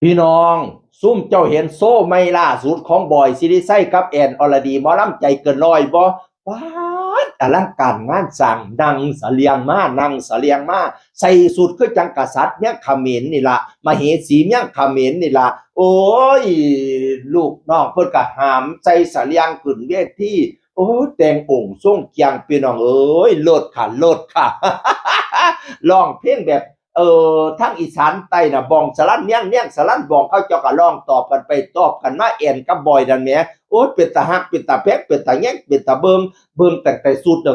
พี่น้องซุ่มเจ้าเห็นโซ่ไม่ล่าสุดของบอยซิริไซกับแอนอรดีหมอลำใจเกินร้อยบ่ว้าอลังการงานสร้างนั่งเสลียงมานั่งเสลียงมาใส่สุดคือจังกษัตริย์เนี่ยเขมรนี่ล่ะมเหสีเนี่ยเขมรนี่ล่ะโอ้ยลูกน้องเพิ่นก็หามใส่เสลียงขึ้นเวทีโอ้แต่งองค์ทรงเกียงพี่น้องเอ้ยเลิศค่ะเลิศค่ะร้องเพลงแบบทั้งอีสานใต้น่ะบองสลันเนี่ยงสลันบองเขาเจ้าก็ร้องตอบกันไปตอบกันมาแอนกับบอยนั่นแหมโอ้ยเป็นตาฮักเป็นตาแพกเป็นตาแยงเป็นตาเบิงแต่สุดเด้อ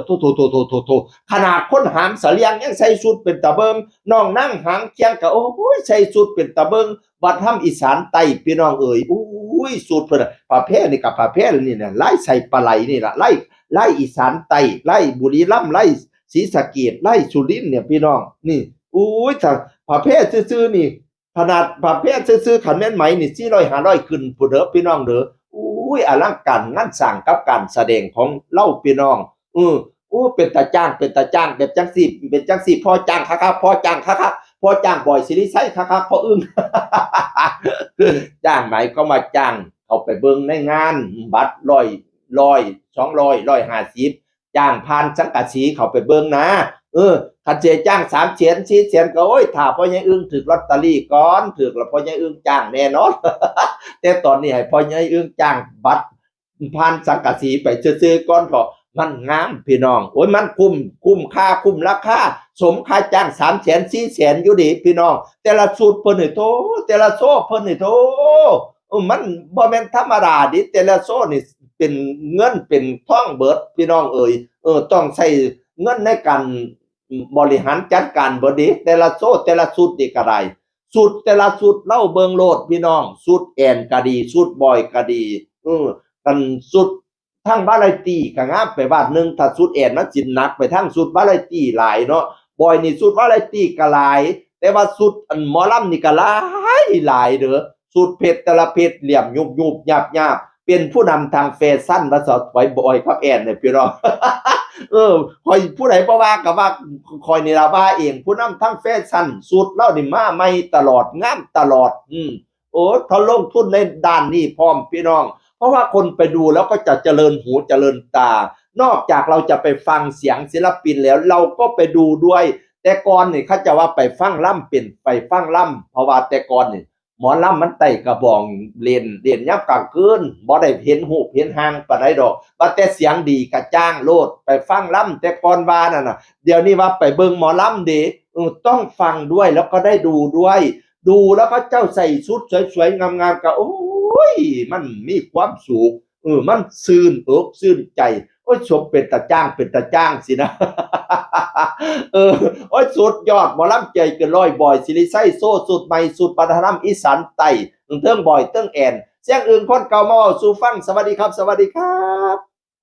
โถขนาดคนหามเสลียงยังใส่สุดเป็นตาเบิงน้องนั่งหางเคียงก็โอ้ยใส่สุดเป็นตาเบิงบัดทำอีสานใต้พี่น้องเอ๋ยอุ้ยสุดเพิ่นผ้าแพร่นี่กับผ้าแพร่นี่น่ะไล่ใส่ปลาไหลนี่ล่ะไล่อีสานใต้ไล่บุรีรัมย์ไล่ศรีสะเกษไล่สุรินทร์เนี่ยพี่น้องนี่อุ้ยถ้าผ้าแพร่ซื่อๆนี่ขนาดผ้าแพร่ซื่อๆขันแม่นไหมนี่400 500ขึ้นพุ่นเด้อพี่น้องเด้ออุ้ยอลังการงานสร้างกับการแสดงของเล่าพี่น้องโอ้เป็นตาจ้างแบบจังซี่เป็นจังซี่พอจ้างคักๆพอจ้างคักๆพอจ้างบ่อยสิริไสคักๆพออึ้ง จ้างไหนก็มาจ้างเขาไปเบิ่งในงานบัตร100 200 150จ้างผ่านสังกะสีเขาไปเบิ่งนะคันสิจ้าง3 แสน4 แสนก็โอ้ยถ้าพ่อใหญ่อึ้งถูกลอตเตอรี่ก่อนถูกแล้วพ่อใหญ่อึ้งจ้างแน่นอน แต่ตอนนี้ให้พ่อใหญ่อึ้งจ้างบัตรผ่านสังกะสีไปซื่อๆก่อนก็มันงามพี่น้องโอ้ยมันคุ้มค่าคุ้มราคาสมค่าจ้าง3 แสน4 แสนอยู่ดิพี่น้องแต่ละสูตรเพิ่นนี่โธแต่ละโซ่เพิ่นนี่โธมันบ่แม่นธรรมดาดิแต่ละโซ่นี่เป็นเงินเป็นทองเบิดพี่น้องเอ๋ยต้องใช้เงินในการบริหารจัดการเบิดดิแต่ละโซ่แต่ละสูตรนี่ก็ได้สูตรแต่ละสูตรเล่าเบิงโลดพี่น้องสูตรแอนก็ดีสูตรบอยก็ดีกันสูตรทั้งบาไรตี้ก็งามไปบาทนึงถ้าสูตรแอนมันสิหนักไปทั้งสูตรบาไรตี้หลายเนาะบอยนี่สูตรบาไรตี้ก็หลายแต่ว่าสูตรหมอลำนี่ก็หลายเด้อสูตรเพชรแต่ละเพชรเหลี่ยมยุบหยาบเป็นผู้นำทางแฟชั่นมาสอนไว้บอยกับแอนเนี่ยพี่น้อง คอยผู้ใดบ่ว่าก็ว่าคอยนี่ล่ะว่าเองผู้นำทั้งแฟชั่นสูตรเล่านี่มาใหม่ตลอดงามตลอดโอ้เขาลงทุนในด้านนี้พร้อมพี่น้องเพราะว่าคนไปดูแล้วก็จะเจริญหูเจริญตานอกจากเราจะไปฟังเสียงศิลปินแล้วเราก็ไปดูด้วยแต่ก่อนนี่เขาจะว่าไปฟังล่ำเป็นไปฟังล่ำเพราะว่าแต่ก่อนนี่หมอลำมันไต่กระบองเล่นยามกลางคืนบ่ได้เห็นรูปเห็นหางปานใดดอกว่าแต่เสียงดีก็จ้างโลดไปฟังลำแต่ก่อนว่านั่นน่ะเดี๋ยวนี้ว่าไปเบิ่งหมอลำเด้ต้องฟังด้วยแล้วก็ได้ดูด้วยดูแล้วก็เจ้าใส่ชุดสวยๆงามๆก็โอ้ยมันมีความสุขมันชื่นอกชื่นใจโอ้ยสมเป็นตาจ้างสินะ โอ้ยสุดยอดหมอลำใจเกินร้อยบอยสิริไสโซ่สุดใหม่สุดปัทนำอีสานใต้เทิงบอยเทิงแอนเสียงอื่นคนเก่ามาสู่ฟังสวัสดีครับ